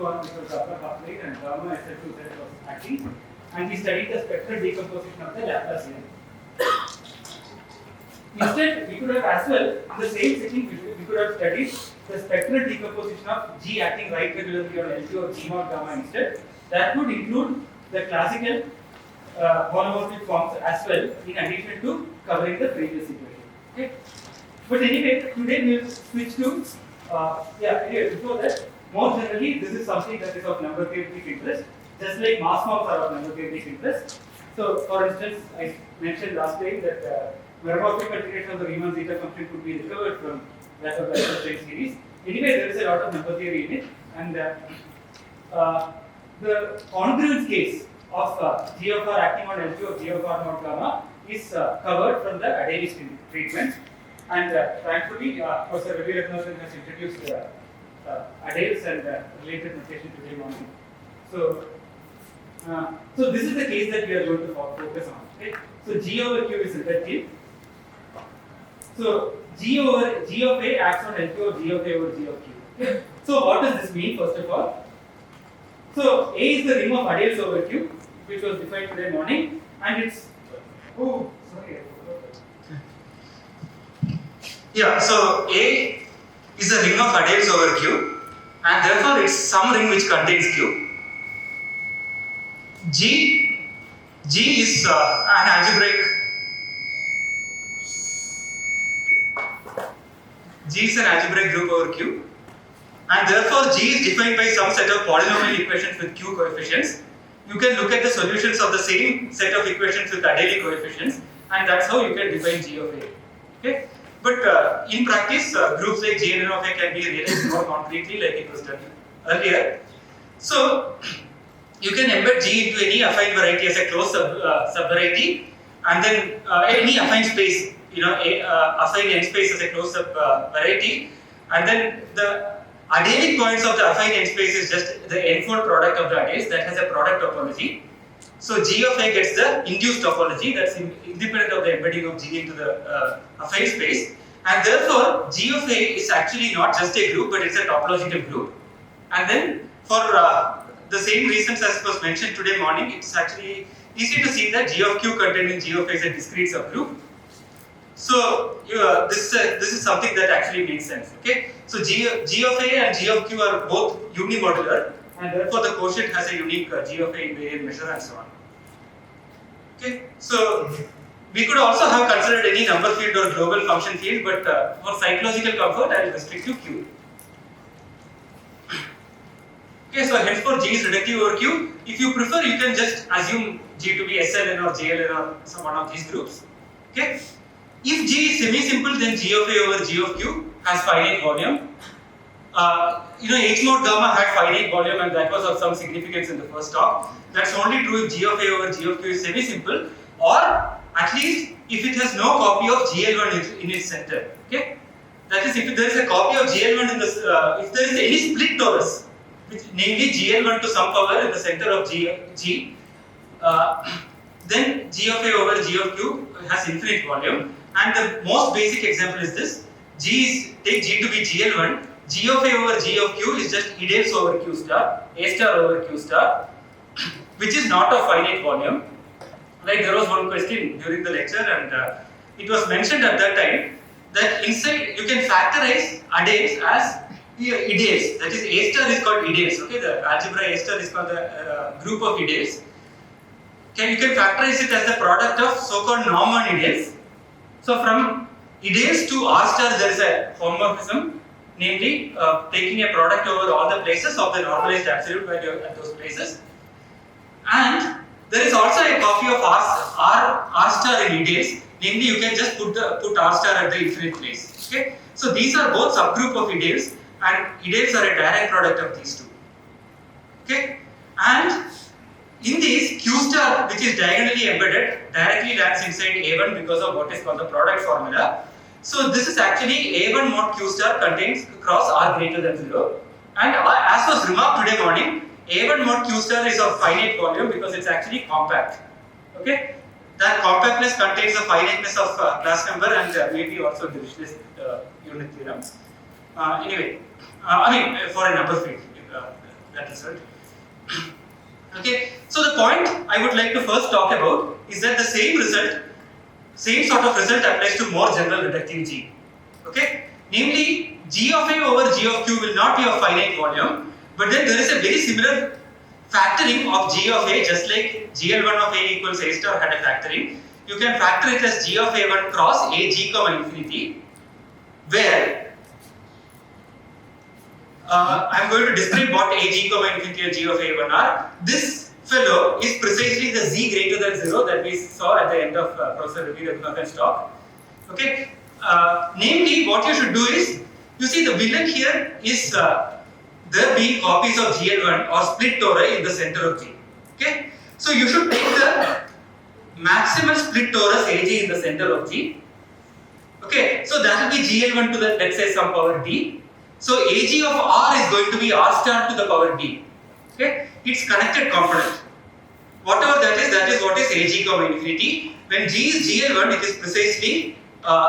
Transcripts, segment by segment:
L2 which was the upper half plane and gamma SL2 that was acting, and we studied the spectral decomposition of the Laplacian. Instead, we could have as well, in the same setting, we could have studied the spectral decomposition of G acting right regularly on L2 or G naught gamma instead. That would include the classical holomorphic forms as well, in addition to covering the previous situation. Okay. But anyway, today we will switch to anyway, before that, more generally, this is something that is of number theoretic interest, just like mass forms are of number theoretic interest. So, for instance, I mentioned last time that Varma continuation of the Riemann zeta function could be recovered from that of the straight series. Anyway, there is a lot of number theory in it, and the congruence case of G of R acting on L2 of G of R naught gamma is covered from the Adeli's treatment. And thankfully, Professor Ravi Rathnathan has introduced Adels and related notation today morning. So this is the case that we are going to focus on. Okay? So G over Q is reductive. So G of A acts on L2 of G of A over G of Q. Okay? So what does this mean, first of all? So A is the ring of Adels over Q, which was defined today morning, and it's so A is a ring of Adels over Q, and therefore it's some ring which contains Q. G is an algebraic. G is an algebraic group over Q, and therefore G is defined by some set of polynomial equations with Q coefficients. You can look at the solutions of the same set of equations with Adeli coefficients, and that's how you can define G of A. Okay? But in practice, groups like Gn of A can be realized more concretely, like it was done earlier. So you can embed G into any affine variety as a closed subvariety, and then any affine space, affine n space as a closed subvariety, and then the Adelic points of the affine n space is just the n-fold product of the Adels that has a product topology. So G of A gets the induced topology that's independent of the embedding of G into the affine space, and therefore G of A is actually not just a group, but it's a topological group. And then for the same reasons as was mentioned today morning, it's actually easy to see that G of Q containing G of A is a discrete subgroup. So this is something that actually makes sense. Okay, so G of A and G of Q are both unimodular, and therefore the quotient has a unique G of A in Bayesian measure and so on. Okay, so we could also have considered any number field or global function field, but for psychological comfort, I will restrict to Q. Okay, so henceforth G is reductive over Q. If you prefer, you can just assume G to be SLN or JLN or some one of these groups. Okay, if G is semi-simple, then G of A over G of Q has finite volume. H mod gamma had finite volume, and that was of some significance in the first talk. That's only true if G of A over G of Q is semi-simple, or at least if it has no copy of GL1 in its center. Okay, that is, if there is a copy of GL1 in the if there is any split torus, which namely GL1 to some power in the center of G, then G of A over G of Q has infinite volume. And the most basic example is this: take G to be GL1. G of A over G of Q is just Adels over Q star, A star over Q star, which is not of finite volume. Like there was one question during the lecture, and it was mentioned at that time that inside you can factorize Adels as Adels. That is, A star is called Adels. Okay, the algebra A star is called the group of Adels. You can factorize it as the product of so-called norm-on Adels. So from Adels to R star there is a homomorphism, namely taking a product over all the places of the normalized absolute value at those places. And there is also a copy of R star in Adels, namely you can just put R star at the infinite place. Okay, so these are both subgroup of Adels, and Adels are a direct product of these two. Okay, and in these, Q star, which is diagonally embedded, directly lands inside A1 because of what is called the product formula. So this is actually A1 mod Q star contains cross R greater than 0. And as was remarked today morning, A1 mod Q star is of finite volume because it's actually compact. Okay, that compactness contains the finiteness of class number and maybe also Dirichlet's unit theorem. Anyway, for a number field, that result. Okay, so the point I would like to first talk about is that the same sort of result applies to more general reductive G. Okay, namely G of A over G of Q will not be of finite volume, but then there is a very similar factoring of G of A, just like GL1 of A equals A star had a factoring. You can factor it as G of A1 cross A G comma infinity, where I am going to describe what A G comma infinity and G of A1 are. This fellow is precisely the Z greater than 0 that we saw at the end of Professor Ravi Raghunathan's talk. Okay. Namely, what you should do is, you see the villain here is there being copies of GL1 or split tori in the center of G. Okay. So you should take the maximal split torus AG in the center of G. Okay. So that will be GL1 to the, let's say, some power D. So AG of R is going to be R star to the power D. Okay. Its connected component. Whatever that is what is AG comma infinity. When G is GL1, it is precisely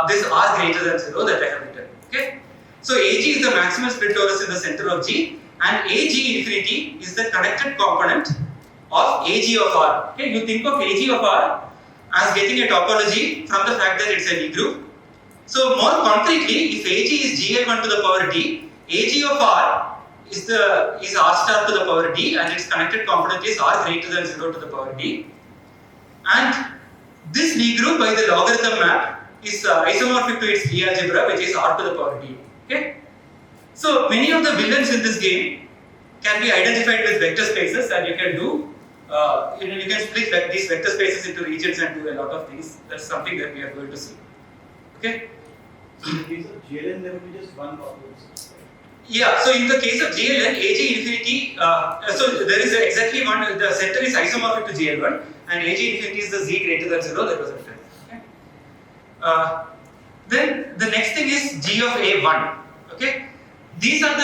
this R greater than 0 that I have written. Okay. So AG is the maximal split torus in the center of G, and AG infinity is the connected component of AG of R. Okay. You think of AG of R as getting a topology from the fact that it's a Lie group. So more concretely, if AG is GL1 to the power D, AG of R is R star to the power D, and its connected component is R greater than 0 to the power D. And this Lie group by the logarithm map is isomorphic to its Lie algebra, which is R to the power D. Okay. So many of the villains in this game can be identified with vector spaces, and you can do you can split these vector spaces into regions and do a lot of things. That's something that we are going to see. Okay. So in the case of GLN, there will be just one copy. Yeah. So in the case of GLN, AG infinity. So there is exactly one. The center is isomorphic to GL1, and AG infinity is the Z greater than 0 that was written. Okay. Then the next thing is G of A1. Okay. These are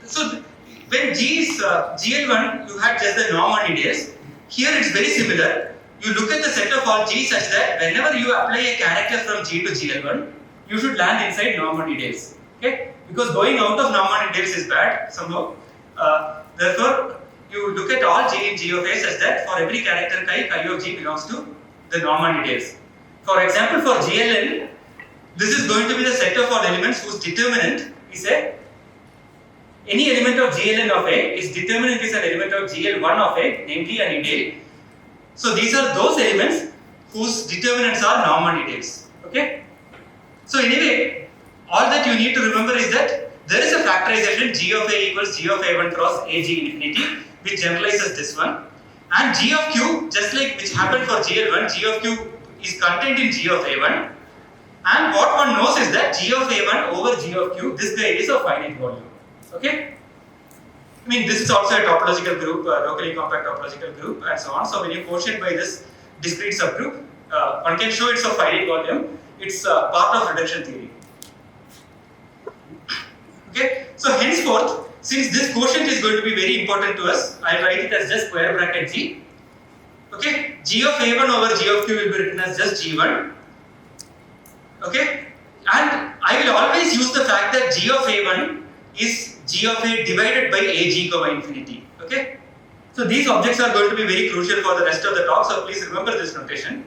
so when G is GL1, you had just the norm on ideas. Here it's very similar. You look at the set of all G such that whenever you apply a character from G to GL1, you should land inside norm on ideas. Okay. Because going out of norm on ideas is bad somehow. Therefore, you look at all G in G of A such that for every character chi of G belongs to the norm on ideas. For example, for GLN, this is going to be the set of all elements whose determinant is any element of GLN of A, its determinant is an element of GL1 of A, namely an ideal. So these are those elements whose determinants are norm on ideals. Okay. So anyway, all that you need to remember is that there is a factorization G of A equals G of A1 cross AG infinity, which generalizes this one. And G of Q, just like which happened for GL1, G of Q is contained in G of A1. And what one knows is that G of A1 over G of Q, this guy is a finite volume. Okay? I mean, this is also a topological group, locally compact topological group, and so on. So when you quotient by this discrete subgroup, one can show it's of finite volume. It's part of reduction theory. Okay? So henceforth, since this quotient is going to be very important to us, I'll write it as just square bracket G. Okay? G of A1 over G of Q will be written as just G1. Okay? And I will always use the fact that G of A1 is G of A divided by AG comma infinity. Okay? So these objects are going to be very crucial for the rest of the talk, so please remember this notation.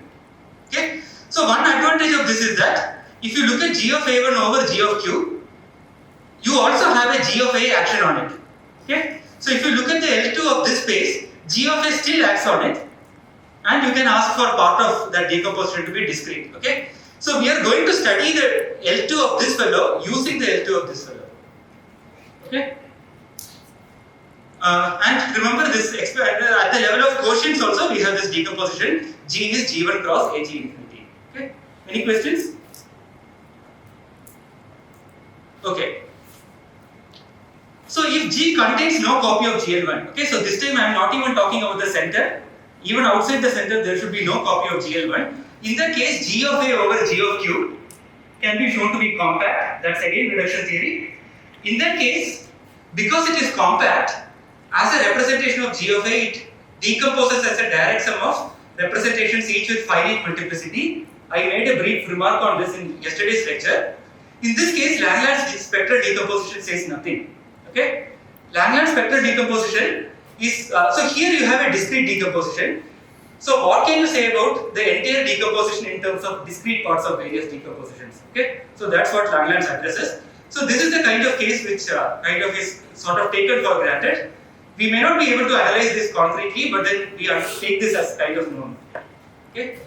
Okay? So one advantage of this is that if you look at G of A1 over G of Q, you also have a G of A action on it. Okay? So if you look at the L2 of this space, G of A still acts on it, and you can ask for part of that decomposition to be discrete. Okay? So we are going to study the L2 of this fellow using the L2 of this fellow. Okay? And remember this, at the level of quotients also we have this decomposition. G is G1 cross AG infinity. Okay? Any questions? Okay. So if G contains no copy of GL1, okay, so this time I am not even talking about the center. Even outside the center there should be no copy of GL1. In that case, G of A over G of Q can be shown to be compact. That's again reduction theory. In that case, because it is compact, as a representation of G of A, it decomposes as a direct sum of representations each with finite multiplicity. I made a brief remark on this in yesterday's lecture. In this case, Langland's spectral decomposition says nothing. Okay? Lagrange spectral decomposition is, so here you have a discrete decomposition. So what can you say about the entire decomposition in terms of discrete parts of various decompositions? Okay, so that's what Lagrange addresses. So this is the kind of case which kind of is sort of taken for granted. We may not be able to analyze this concretely, but then we have to take this as kind of known. Okay.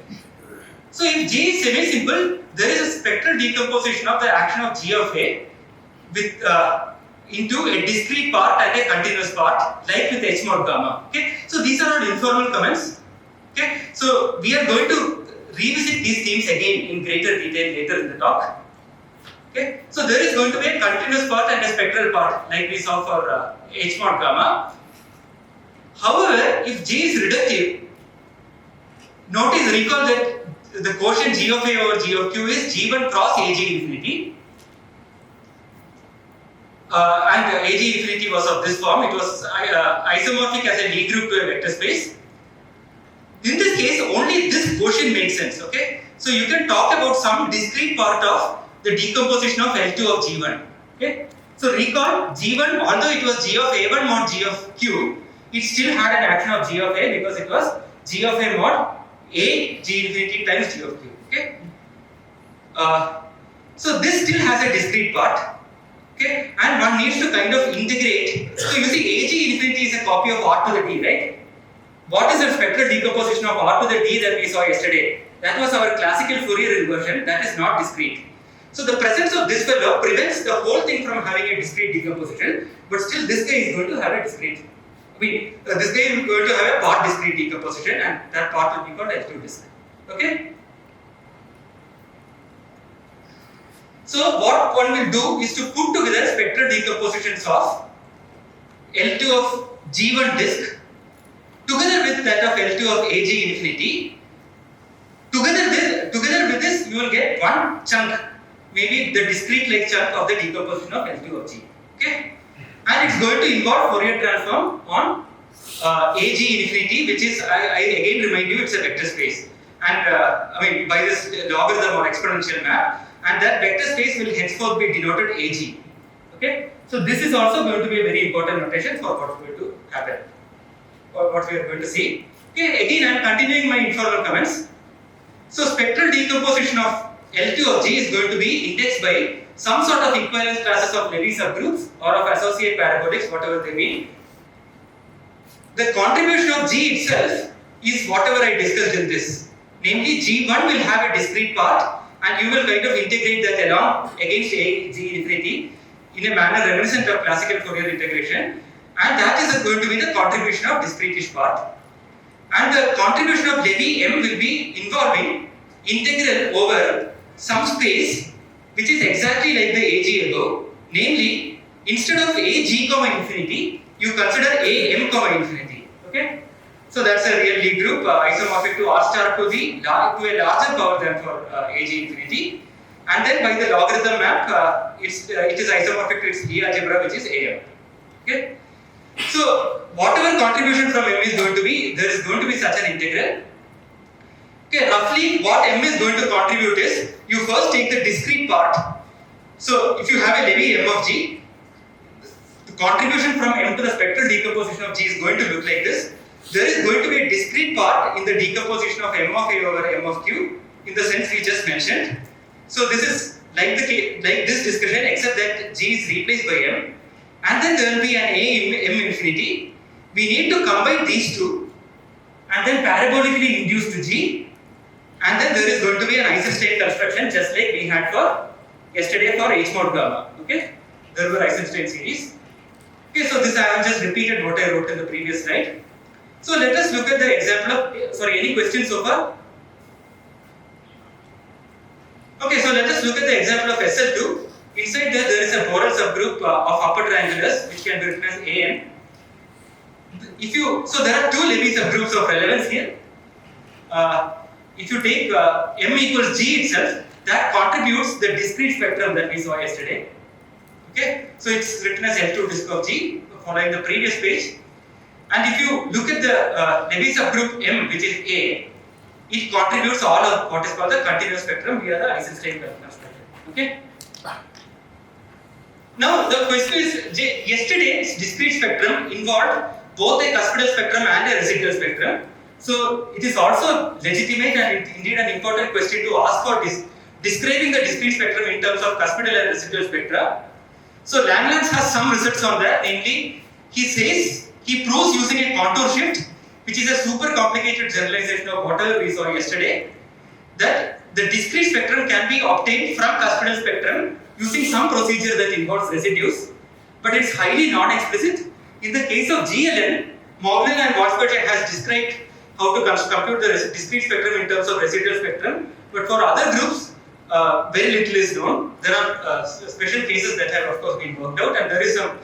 So if G is semi-simple, there is a spectral decomposition of the action of G of A with into a discrete part and a continuous part, like with H mod gamma. Okay. So these are all informal comments. Okay. So we are going to revisit these themes again in greater detail later in the talk. Okay. So there is going to be a continuous part and a spectral part, like we saw for H mod gamma. However, if G is reductive, recall that the quotient G of A over G of Q is G1 cross AG infinity. And AG infinity was of this form. It was isomorphic as a Lie group to a vector space. In this case, only this quotient makes sense. Okay, so you can talk about some discrete part of the decomposition of L2 of G1. Okay, so recall G1, although it was G of A1 mod G of Q, it still had an action of G of A because it was G of A mod A G infinity times G of Q. Okay, so this still has a discrete part. Okay, and one needs to kind of integrate. So you see, AG infinity is a copy of R to the D, right? What is the spectral decomposition of R to the D that we saw yesterday? That was our classical Fourier inversion. That is not discrete. So the presence of this fellow prevents the whole thing from having a discrete decomposition, but still this guy is going to have a discrete. This guy is going to have a part discrete decomposition, and that part will be called L2 disc. Okay? So what one will do is to put together spectral decompositions of L2 of G1 disk together with that of L2 of AG infinity. Together with this, you will get one chunk, maybe the discrete like chunk of the decomposition of L2 of G. Okay, and it's going to involve Fourier transform on AG infinity, which is I again remind you, it's a vector space, and by this logarithm or exponential map. And that vector space will henceforth be denoted AG. Okay, so this is also going to be a very important notation for what is going to happen, or what we are going to see. Okay, again I am continuing my informal comments. So spectral decomposition of L2 of G is going to be indexed by some sort of equivalence classes of Levy subgroups or of associate parabolics, whatever they mean. The contribution of G itself is whatever I discussed in this. Namely, G1 will have a discrete part, and you will kind of integrate that along against G infinity in a manner reminiscent of classical Fourier integration, and that is going to be the contribution of discrete-ish part. And the contribution of Levy M will be involving integral over some space which is exactly like the AG above. Namely, instead of AG comma infinity, you consider AM comma infinity. Okay? So that's a real Lie group isomorphic to R star to a larger power than for AG infinity, and then by the logarithm map, it is isomorphic to its Lie algebra, which is AM. Okay. So whatever contribution from M is going to be, there is going to be such an integral. Okay, roughly what M is going to contribute is, you first take the discrete part. So if you have a Levy M of G, the contribution from M to the spectral decomposition of G is going to look like this. There is going to be a discrete part in the decomposition of M of A over M of Q in the sense we just mentioned. So this is like this discussion, except that G is replaced by M, and then there will be an A M infinity. We need to combine these two and then parabolically induce to G, and then there is going to be an Eisenstein construction just like we had for yesterday for H mod gamma. Okay, there were Eisenstein series. Okay, so this I have just repeated what I wrote in the previous slide. So let us look at the example of, any questions so far? Okay, so let us look at the example of SL2. Inside there is a Borel subgroup of upper triangulars which can be written as AN. So there are two Levy subgroups of relevance here. If you take M equals G itself, that contributes the discrete spectrum that we saw yesterday. Okay, so it's written as L2 disk of G following the previous page. And if you look at the Levy subgroup M, which is A, it contributes all of what is called the continuous spectrum via the Eisenstein spectrum. Okay. Now the question is, yesterday's discrete spectrum involved both a cuspidal spectrum and a residual spectrum. So it is also legitimate and indeed an important question to ask for describing the discrete spectrum in terms of cuspidal and residual spectra. So Langlands has some results on that, namely he proves using a contour shift, which is a super complicated generalization of whatever we saw yesterday, that the discrete spectrum can be obtained from cuspidal spectrum using some procedure that involves residues, but it's highly non-explicit. In the case of GLN, Moglin and Watsberg has described how to compute the discrete spectrum in terms of residual spectrum, but for other groups, very little is known. There are special cases that have of course been worked out, and there is some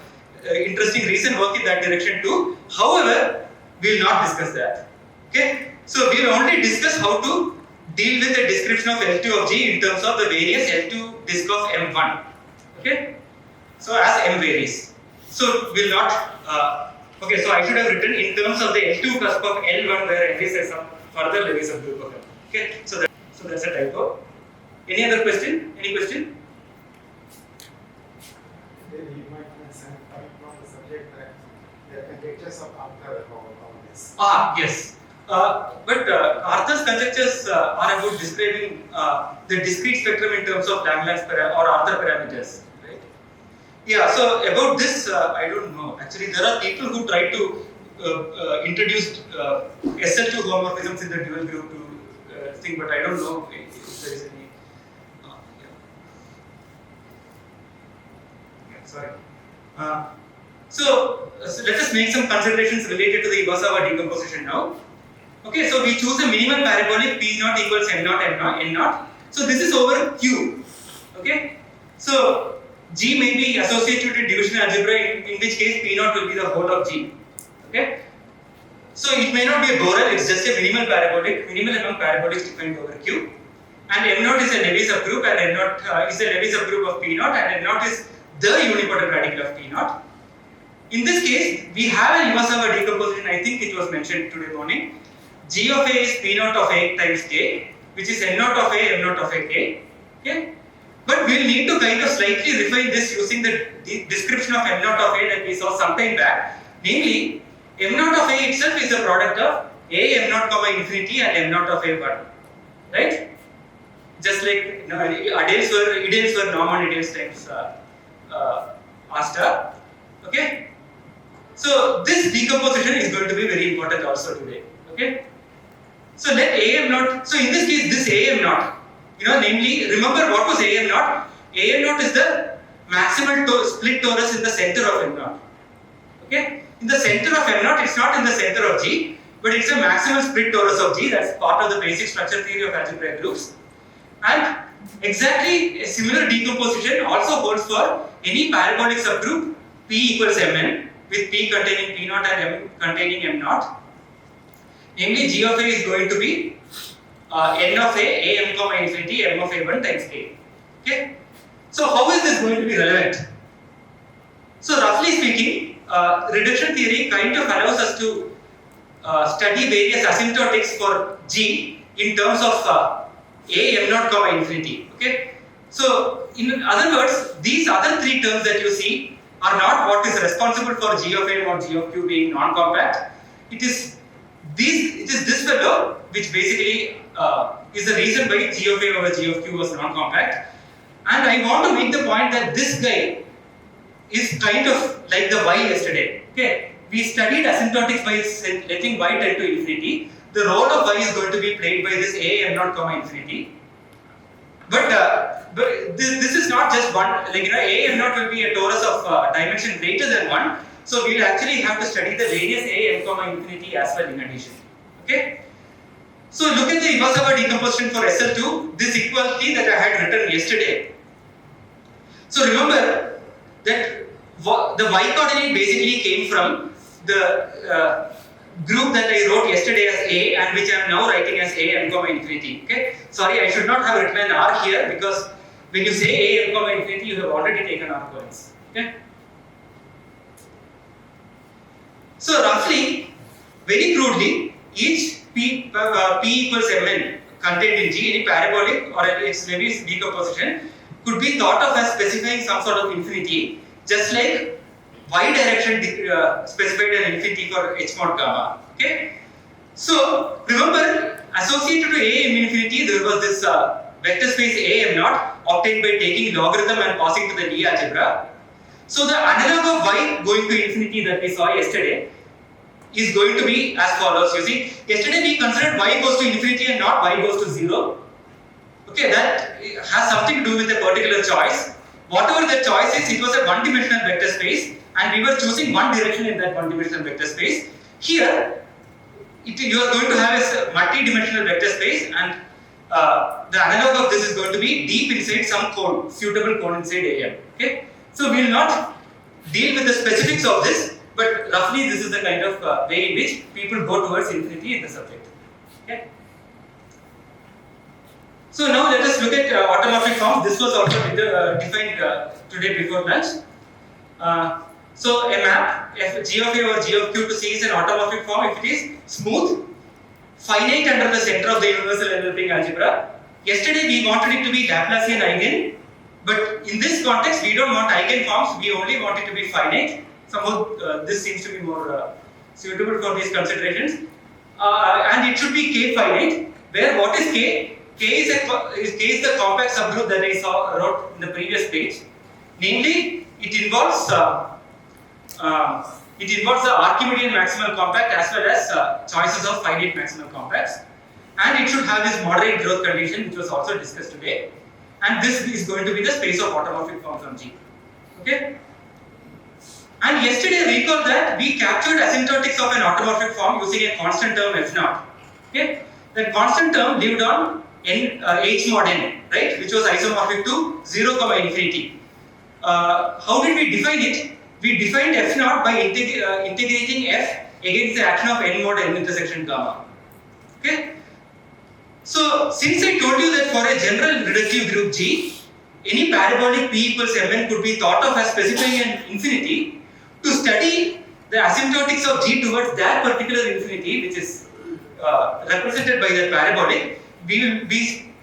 interesting recent work in that direction too. However, we will not discuss that. Okay, so we will only discuss how to deal with the description of L2 of G in terms of the various L2 disk of M1. Okay, so as M varies. So we will not. Okay, so I should have written in terms of the L2 cusp of L1 where M is some further Lewis subgroup of M. Okay, so that's a typo. Any other question? Any question? Maybe you might understand from the subject that the conjectures of Arthur all this. Yes. But Arthur's conjectures are about describing the discrete spectrum in terms of Langlands or Arthur parameters, right? Yeah. So about this, I don't know. Actually, there are people who try to introduce SL2 homomorphisms in the dual group to thing, but I don't know if there is any. Sorry. So let us make some considerations related to the Iwasawa decomposition now. Okay, so we choose a minimal parabolic P0 equals M0 N0. So this is over Q. Okay, so G may be associated with division algebra, in which case P0 will be the whole of G. Okay, so it may not be a Borel, it's just a minimal parabolic, minimal among parabolics defined over Q. And M0 is a Levy subgroup, and N0 is a Levy subgroup of P0, and N0 is the unipotent radical of P0. In this case, we have an Iwasawa decomposition. I think it was mentioned today morning. G of A is P0 of A times K, which is N0 of A, M0 of A K. Okay? But we'll need to kind of slightly refine this using the description of M0 of A that we saw some time back. Namely, M0 of A itself is a product of A M0 comma infinity and M0 of A1. Right? Just like ideals were Norman ideals times R star. Okay? So this decomposition is going to be very important also today. Okay? So let AM0, so in this case this AM0, namely remember what was AM0? AM0 is the maximal split torus in the center of M0. Okay? In the center of M0, it's not in the center of G, but it's a maximal split torus of G. That's part of the basic structure theory of algebraic groups. And exactly a similar decomposition also holds for any parabolic subgroup P equals Mn, with P containing P0 and M containing M0. Namely, G of A is going to be N of A, M comma infinity, M of A1 times K. Okay? So how is this going to be relevant? So roughly speaking, reduction theory kind of allows us to study various asymptotics for G in terms of A, M0 comma infinity. Okay? So in other words, these other three terms that you see are not what is responsible for G of A or G of Q being non-compact. It is this fellow which basically is the reason why G of A over G of Q was non-compact. And I want to make the point that this guy is kind of like the Y yesterday. Okay, we studied asymptotics by letting Y tend to infinity. The role of Y is going to be played by this A M0 comma infinity. But this is not just one. Like A M0 will be a torus of dimension greater than 1. So we will actually have to study the radius A m comma infinity as well in addition. Okay. So look at the Iwasawa decomposition for SL2. This equality that I had written yesterday. So remember that the y coordinate basically came from the group that I wrote yesterday as A and which I am now writing as A m comma infinity. Okay. Sorry, I should not have written an R here because when you say A m comma infinity, you have already taken R points. Okay. So roughly, very crudely, each P equals Mn contained in G, any parabolic or its Levy's decomposition, could be thought of as specifying some sort of infinity, just like y direction specified an infinity for h mod gamma. Okay. So remember, associated to A M infinity, there was this vector space A M naught obtained by taking logarithm and passing to the Lie algebra. So the analog of y going to infinity that we saw yesterday is going to be as follows. You see, yesterday we considered y goes to infinity and not y goes to 0. Okay, that has something to do with a particular choice. Whatever the choice is, it was a one-dimensional vector space, and we were choosing one direction in that one-dimensional vector space. Here, you are going to have a multi-dimensional vector space, and the analog of this is going to be deep inside some cone, suitable cone inside AM. Okay, so we will not deal with the specifics of this, but roughly this is the kind of way in which people go towards infinity in the subject. Okay. So now let us look at automorphic forms. This was also defined today before lunch. So a map f g of a over g of q to C is an automorphic form if it is smooth, finite under the center of the universal enveloping algebra. Yesterday we wanted it to be Laplacian eigen, but in this context we don't want eigen forms. We only want it to be finite. Somehow this seems to be more suitable for these considerations. And it should be k finite, where what is k? K is the compact subgroup that I wrote in the previous page. Namely, it involves the Archimedean maximal compact as well as choices of finite maximal compacts, and it should have this moderate growth condition, which was also discussed today. And this is going to be the space of automorphic forms on G. Okay. And yesterday, recall that we captured asymptotics of an automorphic form using a constant term f naught. Okay. That constant term lived on h mod n, right, which was isomorphic to 0, infinity. How did we define it? We defined f naught by integrating f against the action of n mod n intersection gamma. Okay. So since I told you that for a general reductive group G, any parabolic p equals mn could be thought of as specifying an infinity, to study the asymptotics of G towards that particular infinity, which is represented by that parabolic, we will be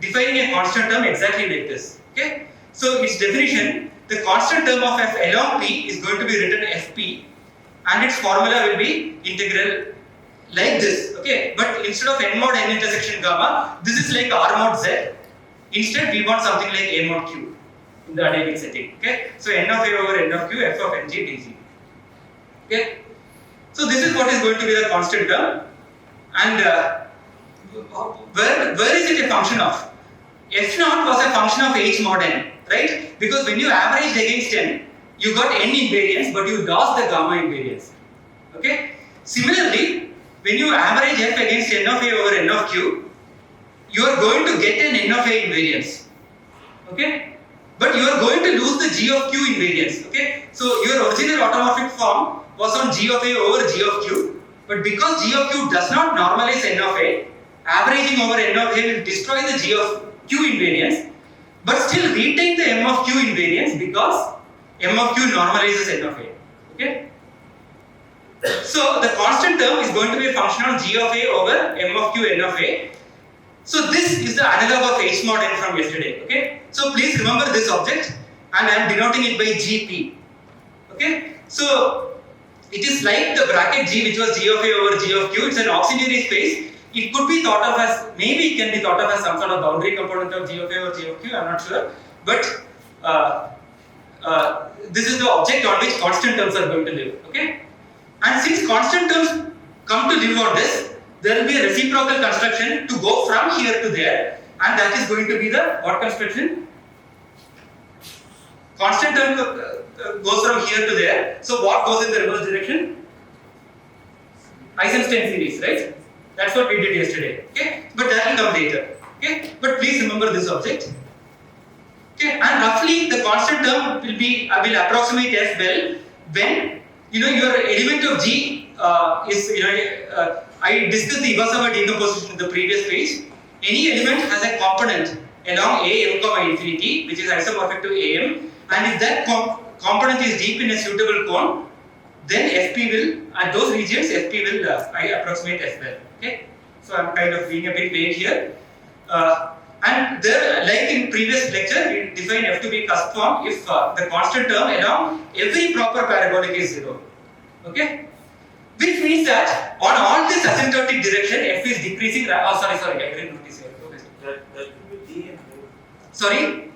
defining a constant term exactly like this. Okay. So its definition, the constant term of f along p is going to be written fp, and its formula will be integral like this. Okay. But instead of n mod n intersection gamma, this is like r mod z. Instead, we want something like a mod q in the analytic setting. Okay. So n of a over n of q, f of ng dg. Okay. So this is what is going to be the constant term, and where is it a function of? F naught was a function of h mod n, right? Because when you averaged against n, you got n invariance, but you lost the gamma invariance. Okay. Similarly, when you average f against n of a over n of q, you are going to get an n of a invariance. Okay. But you are going to lose the g of q invariance. Okay. So your original automorphic form was on g of a over g of q, but because g of q does not normalize n of a, averaging over n of a will destroy the g of q invariance, but still retain the m of q invariance because m of q normalizes n of a. Okay. So the constant term is going to be a function of g of a over m of q n of a. So this is the analog of h mod n from yesterday. Okay. So please remember this object, and I am denoting it by gp. Okay. So it is like the bracket g, which was g of a over g of q. It's an auxiliary space. It could be thought of as, maybe it can be thought of as some sort of boundary component of g of a or g of q, I am not sure. But this is the object on which constant terms are going to live. Okay? And since constant terms come to live on this, there will be a reciprocal construction to go from here to there, and that is going to be the what construction? Constant term goes from here to there. So what goes in the reverse direction? Eisenstein series, right? That's what we did yesterday. Okay, but that will come later. Okay, but please remember this object. Okay, and roughly the constant term will be approximate f well when your element of G is I discussed the Iwasawa decomposition in the previous page. Any element has a component along a m infinity, which is isomorphic to am, and if that component is deep in a suitable cone, then fp will, at those regions, fp will I approximate f well. Okay, so I'm kind of being a bit vague here. And there, like in previous lecture, we defined f to be cusp form if the constant term along every proper parabolic is 0. Okay? Which means that on all this asymptotic direction, f is decreasing. Oh, sorry, I didn't notice here. Okay. That should be D and Sorry?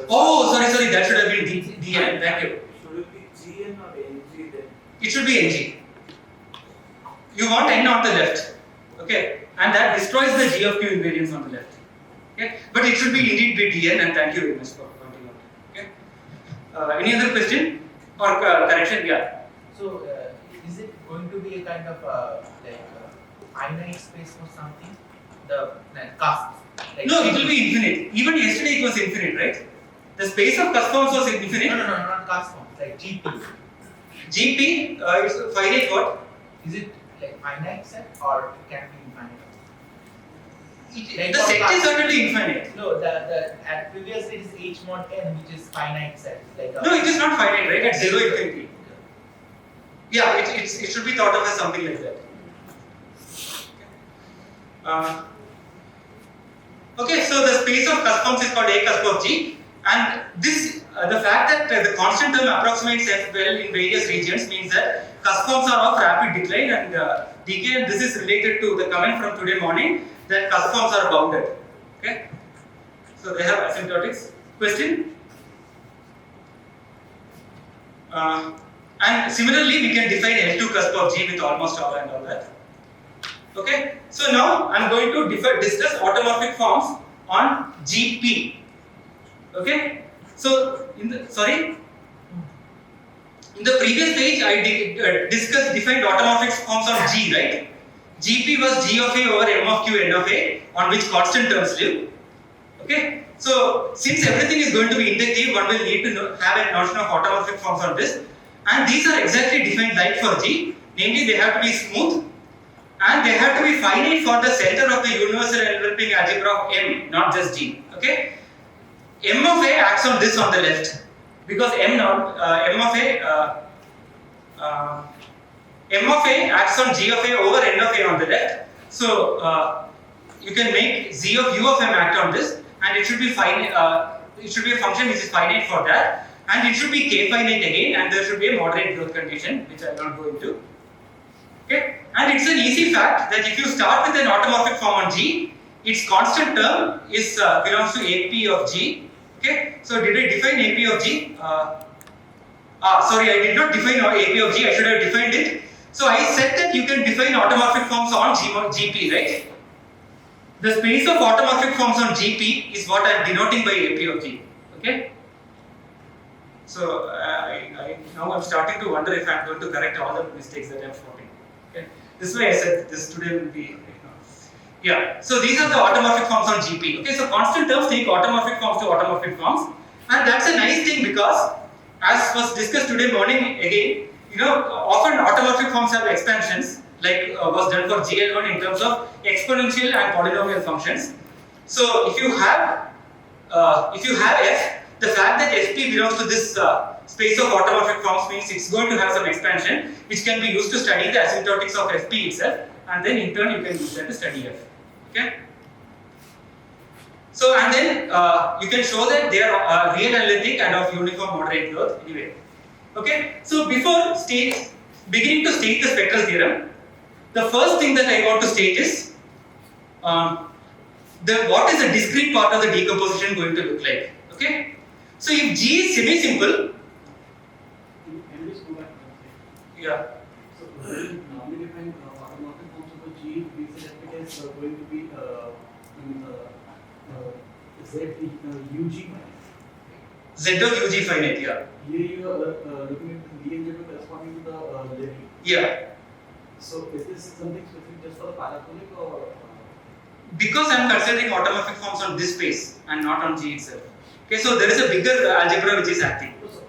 Oh, sorry, that should have been dn. Thank you. should it be Gn or Ng then? It should be ng. You want n on the left. Okay? And that destroys the g of q invariance on the left. Okay? But it should be indeed be dn, and thank you very much for pointing out. Okay? Any other question or correction? Yeah. So, is it going to be a kind of finite space or something? The cusp? Like No, it will be infinite. Even yesterday it was infinite, right? The space of cusp forms was infinite. No, not cusp forms, like GP. GP is finite what? Is it like finite set or it can be infinite? Like The for set is cusp- certainly infinite. No, the at previously it is H mod n, which is finite set. Like No, it is not finite, right? At 0 infinity. Yeah, it should be thought of as something like that. Okay, so the space of cusp forms is called A cusp of G, and this the fact that the constant term approximates f well in various regions means that cusp forms are of rapid decline and decay, and this is related to the comment from today morning that cusp forms are bounded. Okay, so they have asymptotics. Question? And similarly, we can define L2 cusp of G with almost all and all that. Okay, so now I am going to discuss automorphic forms on GP. Okay, so in the previous page I defined automorphic forms on G, right? GP was G of A over M of Q N of A on which constant terms live. Okay, so since everything is going to be inductive, one will need to have a notion of automorphic forms on this, and these are exactly defined like for G, namely they have to be smooth and they have to be finite for the center of the universal enveloping algebra of M, not just G. Okay, M of A acts on this on the left because M of A acts on G of A over N of A on the left. So you can make Z of U of M act on this, and it should be finite. It should be a function which is finite for that, and it should be K finite again, and there should be a moderate growth condition which I will not go into. Okay, and it's an easy fact that if you start with an automorphic form on G, its constant term is belongs to AP of G. Okay, so did I define AP of G? Sorry, I did not define AP of G. I should have defined it. So I said that you can define automorphic forms on GP, right? The space of automorphic forms on GP is what I am denoting by AP of G. Okay. So now I'm starting to wonder if I'm going to correct all the mistakes that I'm spotting. Okay. This way I said this today will be. Yeah. So these are the automorphic forms on GP. Okay. So constant terms take automorphic forms to automorphic forms, and that's a nice thing because, as was discussed today morning again, often automorphic forms have expansions, like was done for GL1 in terms of exponential and polynomial functions. So if you have f, the fact that Fp belongs to this space of automorphic forms means it's going to have some expansion, which can be used to study the asymptotics of Fp itself, and then in turn you can use that to study f. Okay. So and then you can show that they are real analytic and of uniform moderate growth. Anyway. Okay. So before beginning to state the spectral theorem, the first thing that I want to state is what is the discrete part of the decomposition going to look like. Okay. So if G is semi-simple, Can we just go back? yeah. So normally define automorphic forms of a G, we say that it is going to be UG finite. Z of UG finite, yeah. Here you are looking at the D corresponding to the Levy. Yeah. So is this something specific just for the parabolic or? Because I am considering automorphic forms on this space and not on G itself. Okay, so there is a bigger algebra which is acting. So,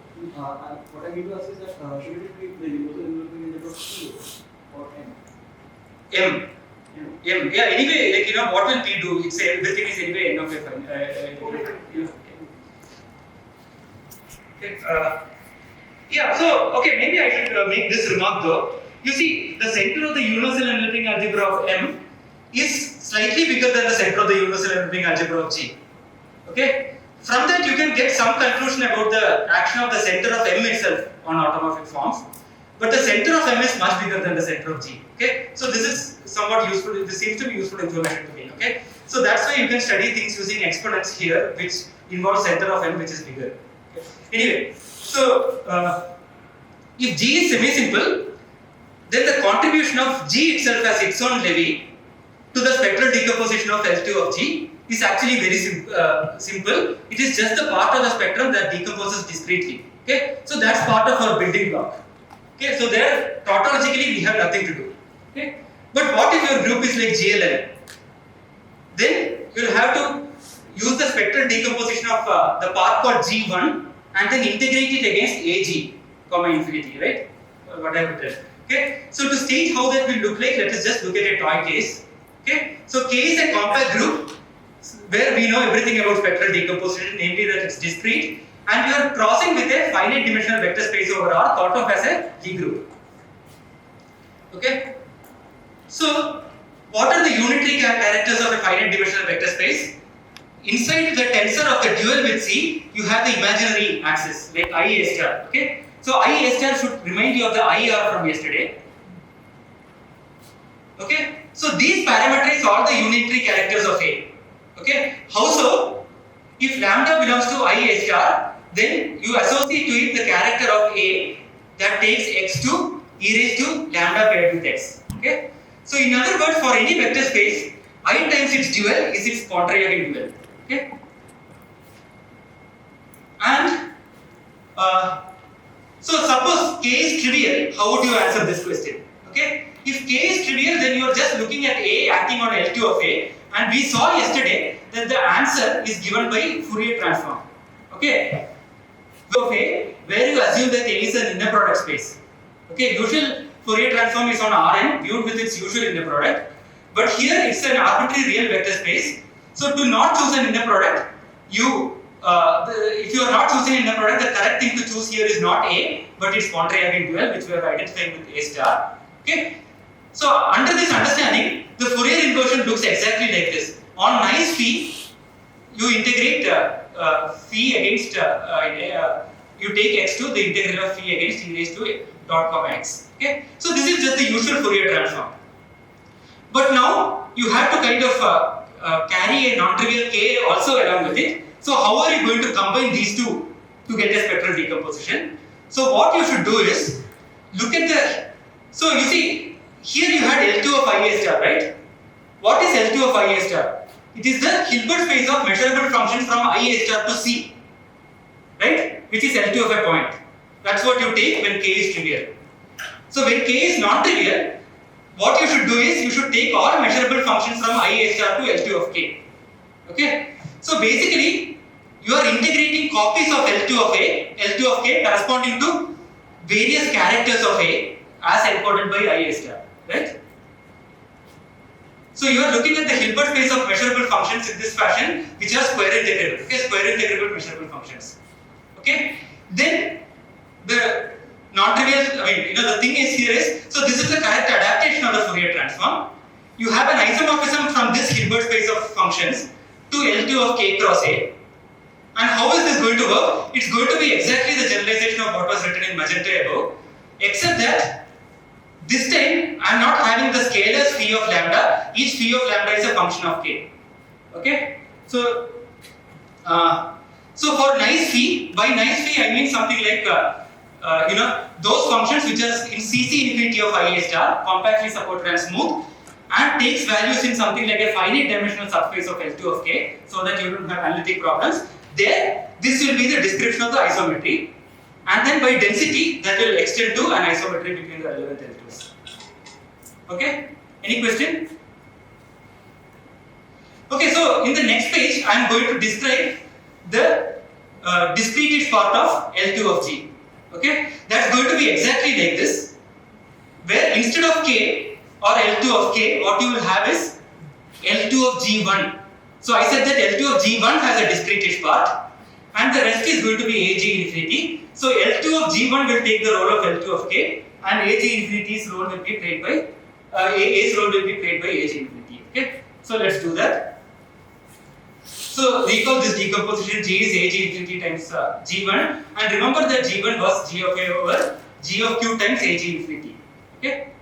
what I mean to ask is that should it be the universal enveloping algebra of Q or M? M. Yeah, anyway, like what will P do? It's everything is anyway N of A fine. Okay. Yeah, so maybe I should make this remark though. You see, the center of the universal enveloping algebra of M is slightly bigger than the center of the universal enveloping algebra of G. Okay. From that you can get some conclusion about the action of the center of M itself on automorphic forms. But the center of M is much bigger than the center of G. Okay. So this is somewhat useful. This seems to be useful information to me. Okay. So that's why you can study things using exponents here, which involves center of M, which is bigger. Okay. Anyway, so if G is semi-simple, then the contribution of G itself as its own levy to the spectral decomposition of L2 of G is actually very simple. It is just the part of the spectrum that decomposes discretely. Okay, so that's part of our building block. Okay, so there tautologically we have nothing to do. Okay, but what if your group is like GLN? Then you will have to use the spectral decomposition of the part called G1 and then integrate it against AG, comma infinity, right? Whatever it is. Okay, so to state how that will look like, let us just look at a toy case. Okay, so K is a compact group where we know everything about spectral decomposition, namely that it's discrete, and you are crossing with a finite dimensional vector space over R thought of as a Lie group. Okay, so what are the unitary characters of a finite dimensional vector space? Inside the tensor of the dual with C, you have the imaginary axis like I A star. Okay, so I A star should remind you of the IR from yesterday. Okay, so these parametrize all the unitary characters of A. Okay, how so? If lambda belongs to I A star, then you associate to it the character of A that takes x to e raised to lambda paired with x. Okay, so in other words, for any vector space, I times its dual is its contrarian dual. Okay, and so suppose K is trivial, how would you answer this question? Okay, if K is trivial, then you are just looking at A acting on L2 of A, and we saw yesterday that the answer is given by Fourier transform. Okay, of A, where you assume that A is an inner product space. Okay, usual Fourier transform is on Rn viewed with its usual inner product, but here it's an arbitrary real vector space. So to not choose an inner product, if you are not choosing an inner product, the correct thing to choose here is not A, but it's contrarian dual, which we are identifying with A star. Okay, so under this understanding, the Fourier inversion looks exactly like this. On nice phi, you integrate phi against you take x to the integral of phi against e raised to dot comma x. Okay, so this is just the usual Fourier transform. But now you have to kind of carry a non-trivial k also along with it. So how are you going to combine these two to get a spectral decomposition? So what you should do is look at the. So you see here you had L2 of IA star, right? What is L2 of IA star? It is the Hilbert space of measurable functions from IA star to C, right? Which is L2 of a point. That's what you take when k is trivial. So when k is non-trivial, what you should do is you should take all measurable functions from IA star to L2 of k. Okay? So basically, you are integrating copies of L2 of A, L2 of k corresponding to various characters of A as encoded by IA star, right? So you are looking at the Hilbert space of measurable functions in this fashion, which are square integrable, okay, square integrable measurable functions. Okay? Then the non-trivial, the thing is here is, so this is the correct adaptation of the Fourier transform. You have an isomorphism from this Hilbert space of functions to L2 of k cross A. And how is this going to work? It's going to be exactly the generalization of what was written in magenta above, except that this time I am not having the scalars phi of lambda. Each phi of lambda is a function of k. Okay? So, for nice phi, by nice phi I mean something like those functions which are in CC infinity of IA star, compactly supported and smooth, and takes values in something like a finite dimensional subspace of L2 of k, so that you don't have analytic problems. There, this will be the description of the isometry, and then by density that will extend to an isometry between the relevant L2s. Okay? Any question? Okay, so in the next page I am going to describe the discrete part of L2 of G. Okay? That's going to be exactly like this, where instead of k or L2 of k, what you will have is L2 of G1. So I said that L2 of G1 has a discrete part, and the rest is going to be AG infinity. So L2 of G1 will take the role of L2 of k, and AG infinity's role will be played by A's role will be played by AG infinity. Okay, so let's do that. So recall this decomposition. G is AG infinity times G1, and remember that G1 was G of A over G of Q times AG infinity. Okay.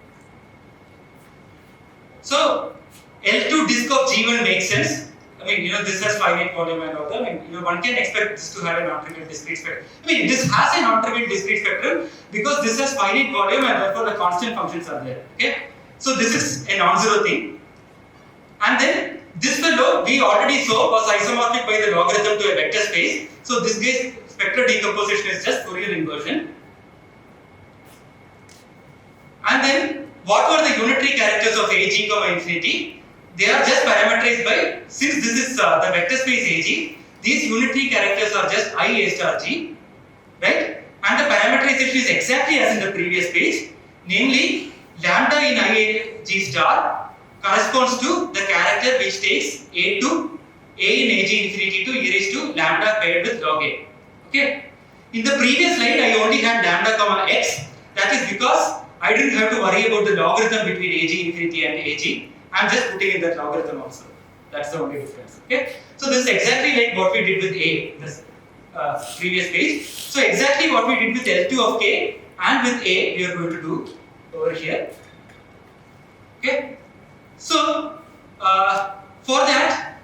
So L2 disk of G1 makes sense. I mean, this has finite volume and all that. I mean, one can expect this to have a non-trivial discrete spectrum. I mean, this has a non-trivial discrete spectrum because this has finite volume and therefore the constant functions are there. Okay. So this is a non-zero thing. And then this fellow we already saw was isomorphic by the logarithm to a vector space. So this case spectral decomposition is just Fourier inversion. And then what were the unitary characters of AG comma infinity? They are just parameterized by, since this is the vector space AG, these unitary characters are just I A star G, right? And the parameterization is exactly as in the previous page, namely lambda in I A G star corresponds to the character which takes A to A in AG infinity to e raised to lambda paired with log A. Okay? In the previous slide, I only had lambda comma x. That is because I didn't have to worry about the logarithm between AG infinity and AG. I'm just putting in that logarithm also. That's the only difference. Okay? So this is exactly like what we did with A, this previous page. So exactly what we did with L2 of K and with A, we are going to do over here. Okay? So for that,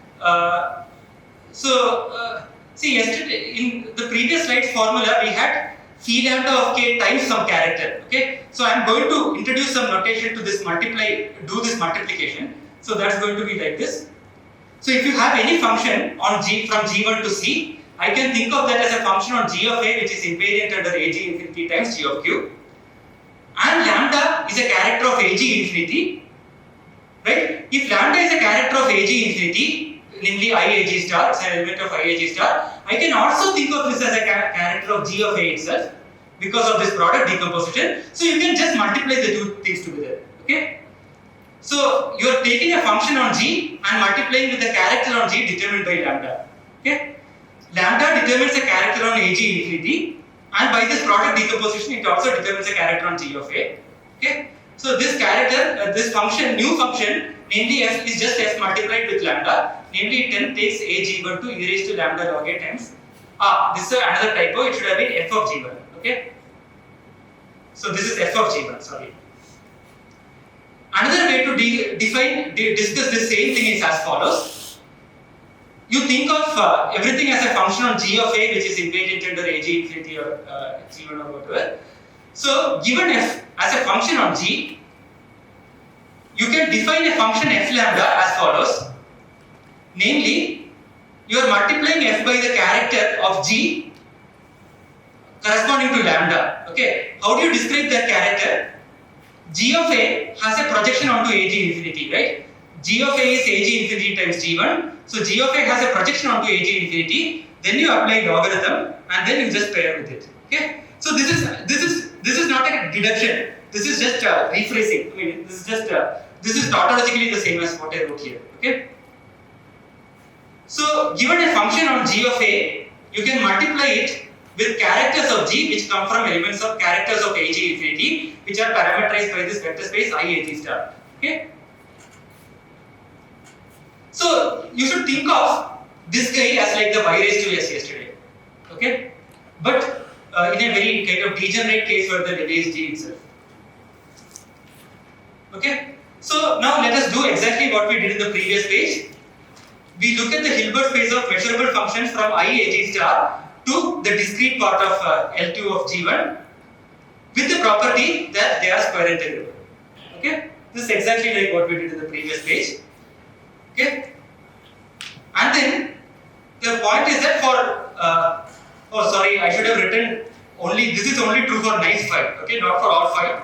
see yesterday in the previous slide's formula we had phi lambda of K times some character. Okay? So I am going to introduce some notation to this do this multiplication. So that's going to be like this. So if you have any function on G from G1 to C, I can think of that as a function on G of A which is invariant under AG infinity times G of Q. And lambda is a character of AG infinity. Right? If lambda is a character of AG infinity, namely IAG star, it's an element of IAG star, I can also think of this as a character of G of A itself because of this product decomposition. So you can just multiply the two things together. Okay? So you are taking a function on G and multiplying with the character on G determined by lambda. Okay? Lambda determines a character on AG infinity, and by this product decomposition it also determines a character on G of A. Okay? So this character, this function, new function, namely f is just f multiplied with lambda, namely it then takes AG1 to e raised to lambda log A times. This is another typo, it should have been f of G1. Okay? So this is f of G1, sorry. Another way to discuss the same thing is as follows. You think of everything as a function on G of A which is invariant under AG infinity or G1 or whatever. So given f as a function on G, you can define a function f lambda as follows. Namely, you are multiplying f by the character of G corresponding to lambda. Okay, how do you describe that character? G of A has a projection onto AG infinity, right? G of A is AG infinity times G1. So G of A has a projection onto AG infinity. Then you apply logarithm and then you just pair with it. Okay. So this is not a deduction. This is just rephrasing. I mean, this is tautologically the same as what I wrote here. Okay. So given a function on G of A, you can multiply it with characters of G which come from elements of characters of AG infinity which are parameterized by this vector space IAG star. Okay. So you should think of this guy as like the y raised to s yesterday. Okay. But in a very kind of degenerate case where the delay is G itself. Okay. So now let us do exactly what we did in the previous page. We look at the Hilbert space of measurable functions from IAG star to the discrete part of L2 of G1 with the property that they are square integrable. Okay, this is exactly like what we did in the previous page. Okay, and then the point is that I should have written this is only true for nice phi. Okay, not for all phi.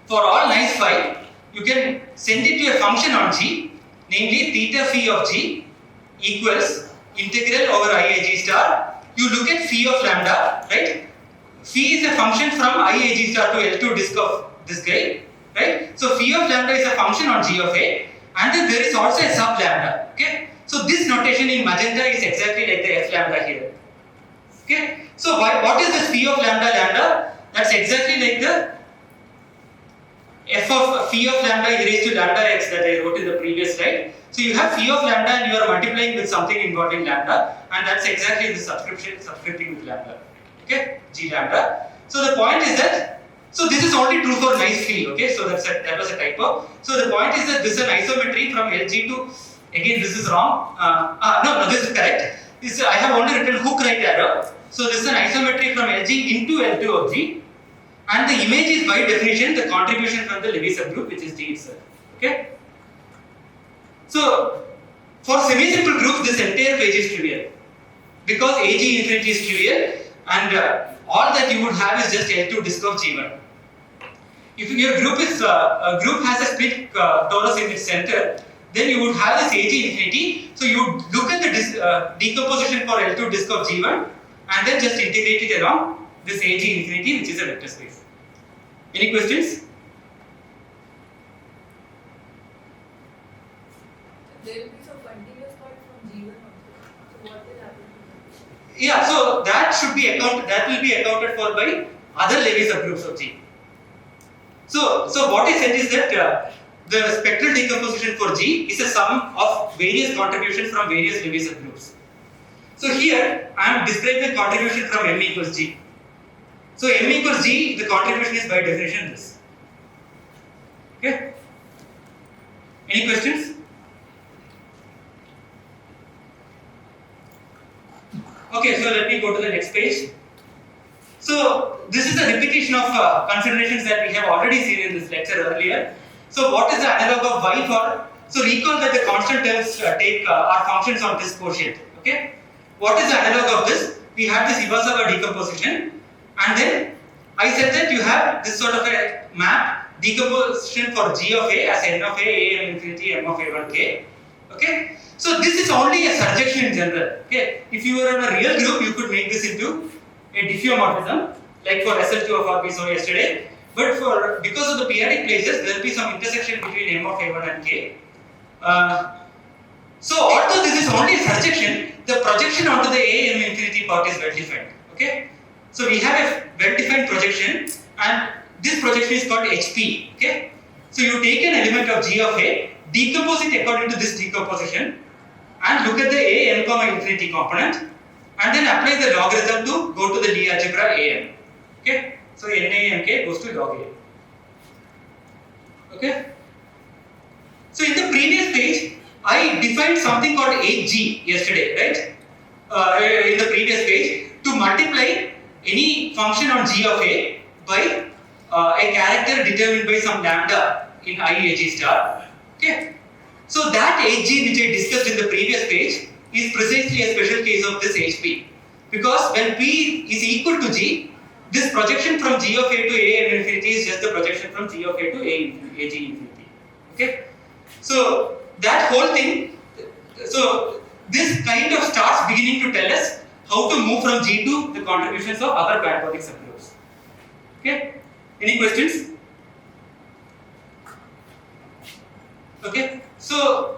For all nice phi, you can send it to a function on G, namely theta phi of G equals integral over IAG star. You look at phi of lambda, right? Phi is a function from IAG star to L2 disk of this guy, right? So phi of lambda is a function on G of A, and then there is also a sub lambda. Okay, so this notation in magenta is exactly like the f lambda here. Okay, so what is this phi of lambda? That's exactly like the f of phi of lambda e raised to lambda x that I wrote in the previous slide. So you have phi of lambda and you are multiplying with something involving lambda, and that's exactly the subscripting with lambda. Okay, G lambda. So the point is that, so this is only true for nice phi. Okay, so that was a typo. So the point is that this is an isometry from LG to, again this is wrong. No, this is correct. I have only written hook right arrow. So this is an isometry from LG into L2 of G, and the image is by definition the contribution from the Levy subgroup, which is G itself. Okay. So for semi-simple groups, this entire page is trivial because AG infinity is trivial, and all that you would have is just L2 disk of G1. If your group is a group has a split torus in its center, then you would have this AG infinity. So you would look at the decomposition for L2 disk of G1 and then just integrate it along this AG infinity, which is a vector space. Any questions? There will be some continuous part from G1 also. So what will happen to that? Yeah, so that should be that will be accounted for by other Levy subgroups of G. So what I said is that the spectral decomposition for G is a sum of various contributions from various Levy subgroups. So here I am describing the contribution from M equals G. So M equals G, the contribution is by definition this. Okay? Any questions? Okay, so let me go to the next page. So this is a repetition of considerations that we have already seen in this lecture earlier. So what is the analog of Y for? So recall that the constant terms are functions on this quotient. Okay. What is the analog of this? We have this Iwasawa decomposition, and then I said that you have this sort of a map decomposition for G of A as N of A, M infinity, M of A1K. Okay. So this is only a surjection in general. Okay. If you were on a real group, you could make this into a diffeomorphism, like for SL2 of R we saw yesterday. But because of the periodic places, there will be some intersection between M of A1 and K. So although this is only a surjection, the projection onto the A M infinity part is well defined. Okay. So we have a well defined projection, and this projection is called HP. Okay. So you take an element of G of A, decompose it according to this decomposition, and look at the A M comma infinity component, and then apply the logarithm to go to the D algebra AM. Okay. So NAMK goes to log A. Okay. So in the previous page, I defined something called HG yesterday, right? In the previous page, to multiply any function on G of A by a character determined by some lambda in I AG star. Okay. So that HG which I discussed in the previous page is precisely a special case of this HP, because when P is equal to G, this projection from G of A to A M infinity is just the projection from G of A to AG infinity. Okay. So that whole thing, so this kind of starts beginning to tell us how to move from G to the contributions of other parabolic subgroups. Okay. Any questions? Okay. So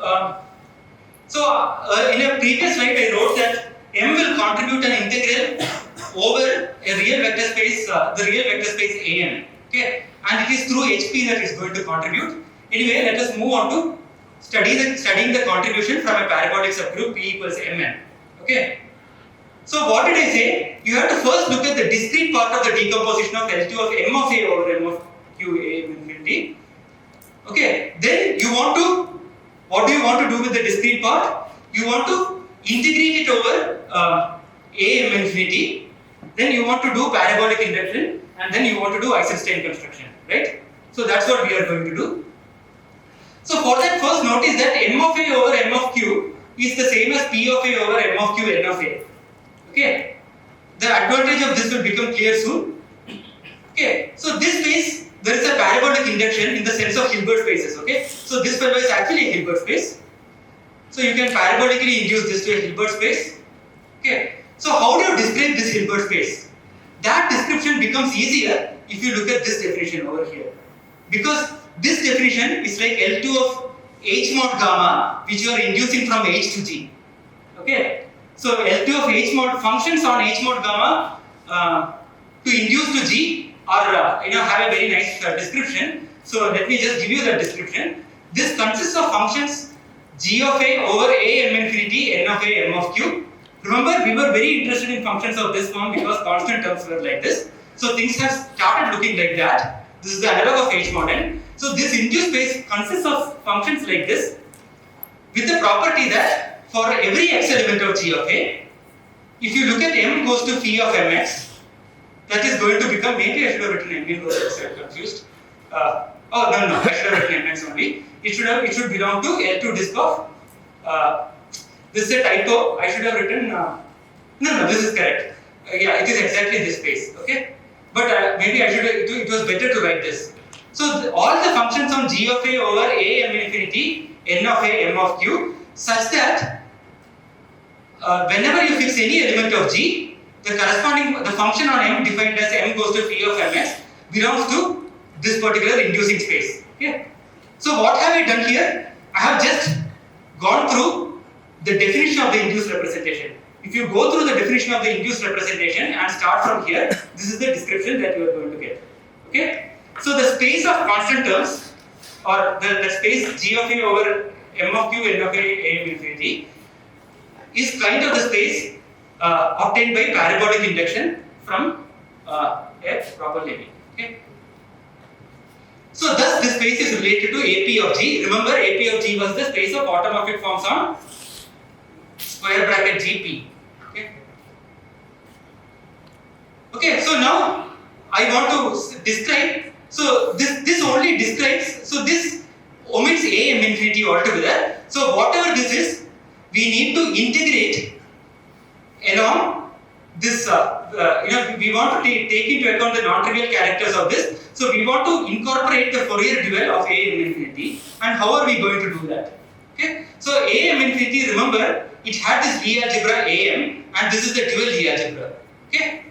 in a previous slide I wrote that M will contribute an integral over a real vector space, the real vector space AM. Okay, and it is through HP that is going to contribute. Anyway, let us move on to studying the contribution from a parabolic subgroup P equals Mn. Okay. So what did I say? You have to first look at the discrete part of the decomposition of L2 of M of A over M of Q A infinity. Okay. Then you want to, what do you want to do with the discrete part? You want to integrate it over A M infinity. Then you want to do parabolic induction, and then you want to do Eisenstein construction, right? So that's what we are going to do. So for that, first notice that M of A over M of Q is the same as P of A over M of Q N of A. Okay. The advantage of this will become clear soon. Okay. So this space, there is a parabolic induction in the sense of Hilbert spaces. Okay. So this fellow is actually a Hilbert space. So you can parabolically induce this to a Hilbert space. Okay. So how do you describe this Hilbert space? That description becomes easier if you look at this definition over here. Because this definition is like L2 of H mod gamma, which you are inducing from H to G. Okay. So L2 of H mod functions on H mod gamma to induce to G are have a very nice description. So let me just give you the description. This consists of functions G of A over A m infinity n of A m of q. Remember, we were very interested in functions of this form because constant terms were like this. So things have started looking like that. This is the analog of H mod n. So this induced space consists of functions like this with the property that for every x element of G of A, if you look at m goes to phi of mx, that is going to become, maybe I should have written m because I got confused. Oh no, I should have written mx only. It should belong to L2 disk of, this is a typo, I should have written, no, this is correct. Yeah, it is exactly this space, okay? But maybe I should have, it was better to write this. So all the functions on G of A over A m infinity, n of A m of q, such that whenever you fix any element of G, the function on m defined as m goes to phi of mx belongs to this particular inducing space. Okay? So what have I done here? I have just gone through the definition of the induced representation. If you go through the definition of the induced representation and start from here, this is the description that you are going to get. Okay? So the space of constant terms, or the space G of A over m of q n of A m infinity, is kind of the space obtained by parabolic induction from f proper Levy. Okay? So thus this space is related to AP of G. Remember, AP of G was the space of automorphic forms on square bracket GP. Okay, so now I want to describe, so this only describes, so this omits A m infinity altogether. So whatever this is, we need to integrate along this, we want to take into account the non-trivial characters of this. So we want to incorporate the Fourier dual of A m infinity. And how are we going to do that? Okay, so A m infinity, remember, it had this Lie algebra A m, and this is the dual Lie algebra. Okay.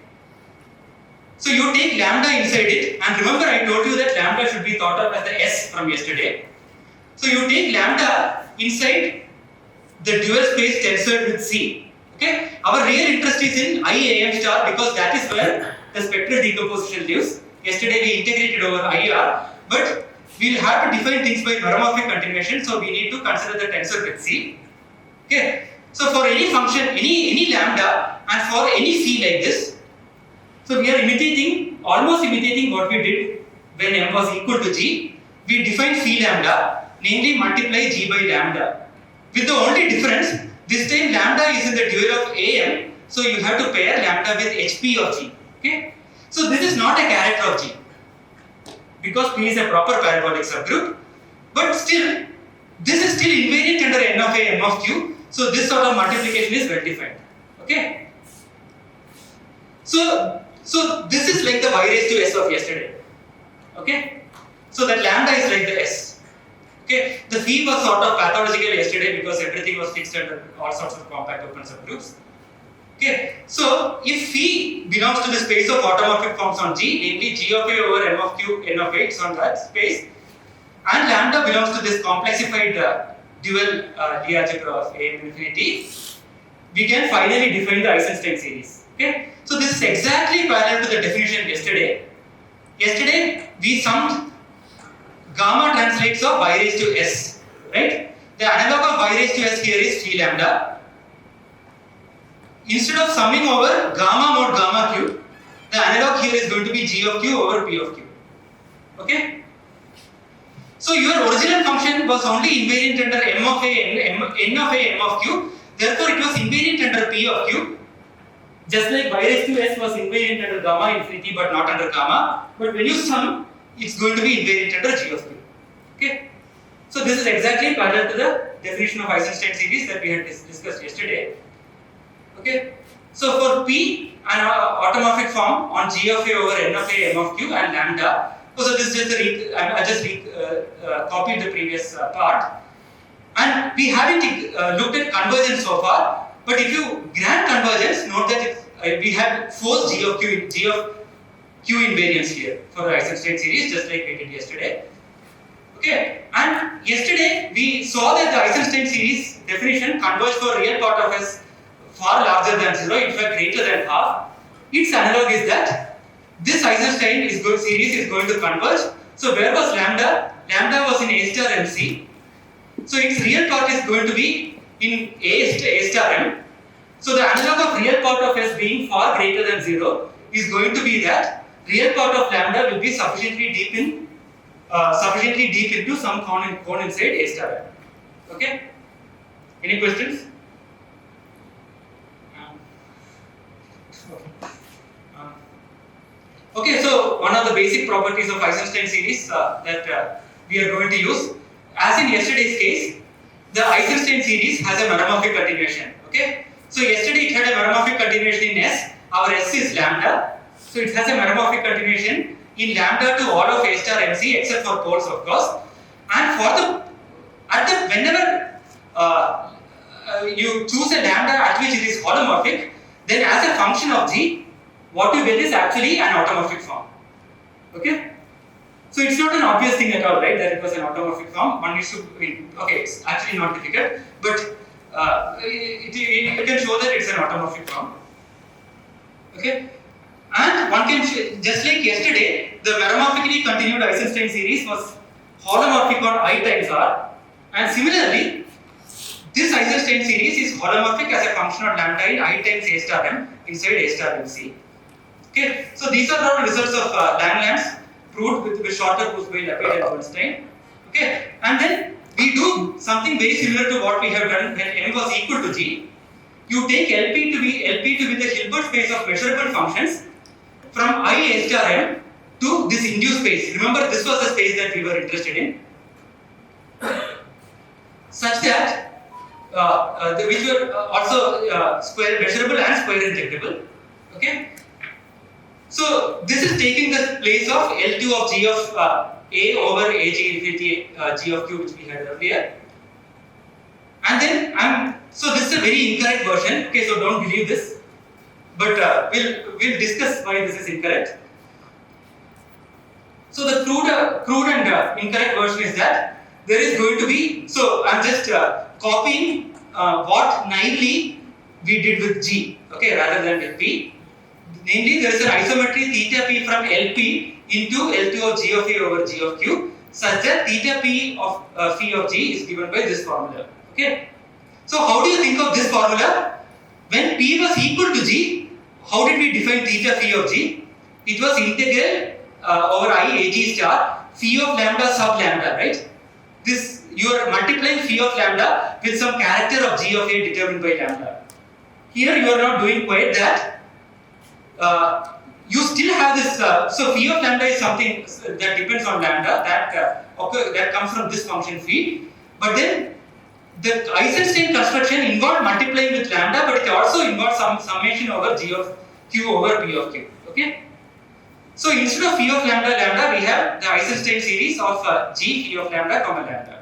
So you take lambda inside it, and remember I told you that lambda should be thought of as the S from yesterday. So you take lambda inside the dual space tensored with C. Okay? Our real interest is in I AM star because that is where the spectral decomposition lives. Yesterday we integrated over IR, but we will have to define things by neuromorphic continuation, so we need to consider the tensor with C. Okay? So for any function, any lambda, and for any C like this, so we are almost imitating what we did when m was equal to G. We define phi lambda, namely multiply G by lambda. With the only difference, this time lambda is in the dual of AM, so you have to pair lambda with HP of G. Okay? So this is not a character of G, because P is a proper parabolic subgroup, but still, this is still invariant under n of A, m of q, so this sort of multiplication is well defined. Okay? So this is like the y raised to s of yesterday. Okay? So that lambda is like the s. Okay? The phi was sort of pathological yesterday because everything was fixed under all sorts of compact open subgroups. Okay? So if phi belongs to the space of automorphic forms on G, namely G of A over m of q n of A, it's on that space, and lambda belongs to this complexified dual Lie algebra of A m infinity, we can finally define the Eisenstein series. Okay? So this is exactly parallel to the definition yesterday. Yesterday we summed gamma translates of y raised to s, right? The analog of y raised to s here is phi lambda. Instead of summing over gamma mod gamma q, the analog here is going to be g of q over p of q. Okay? So your original function was only invariant under m of a, n of a, m of q. Therefore, it was invariant under p of q. Just like y raised to s was invariant under gamma infinity but not under gamma. But when you sum, it's going to be invariant under g of q. Okay? So this is exactly parallel to the definition of Eisenstein series that we had discussed yesterday. Okay? So for P, an automorphic form on G of A over N of A, M of Q and lambda. So this is just I just copied the previous part. And we haven't looked at convergence so far. But if you grant convergence, note that we have forced G of Q invariance here for the Eisenstein series, just like we did yesterday. Okay, and yesterday we saw that the Eisenstein series definition converged for real part of S far larger than 0, in fact greater than half. Its analog is that this Eisenstein series is going to converge. So where was lambda? Lambda was in A star MC. So its real part is going to be in A star M. So the analog of real part of S being far greater than 0 is going to be that real part of lambda will be sufficiently deep into some cone inside A star M. Okay? Any questions? Okay, so one of the basic properties of Eisenstein series that we are going to use, as in yesterday's case, the Eisenstein series has a meromorphic continuation. Okay, so yesterday it had a meromorphic continuation in S. Our S is lambda, so it has a meromorphic continuation in lambda to all of A star MC except for poles, of course. And whenever you choose a lambda at which it is holomorphic, then as a function of G, what you get is actually an automorphic form. Okay? So it's not an obvious thing at all, right? That it was an automorphic form. One needs to, okay, it's actually not difficult, but you can show that it's an automorphic form. Okay? And one can, just like yesterday, the meromorphically continued Eisenstein series was holomorphic on I times R, and similarly, this Eisenstein series is holomorphic as a function of lambda in I times A star M inside A star MC. Okay, so these are all results of Langlands proved with shorter proofs by Lapide and Bernstein. Okay, and then we do something very similar to what we have done when M was equal to G. You take LP to be the Hilbert space of measurable functions from I A star M to this induced space. Remember, this was the space that we were interested in, such that which were also square measurable and square integrable. Okay. So this is taking the place of L2 of G of A over AG infinity G of Q, which we had earlier. And then so this is a very incorrect version. Okay, so don't believe this, but we'll discuss why this is incorrect. So the crude and incorrect version is that there is going to be. So I'm just copying what naively we did with G. Okay, rather than with P. Namely, there is an isometry theta p from LP into L2 of G of A over G of Q, such that theta p of phi of G is given by this formula. Okay. So how do you think of this formula? When P was equal to G, how did we define theta phi of G? It was integral over I AG star phi of lambda sub lambda, right? This, you are multiplying phi of lambda with some character of G of A determined by lambda. Here you are not doing quite that. You still have this, so phi of lambda is something that depends on lambda, that comes from this function phi. But then the Eisenstein construction involved multiplying with lambda, but it also involves some summation over G of Q over P of Q. Okay. So instead of phi of lambda, we have the Eisenstein series of G phi of lambda comma lambda.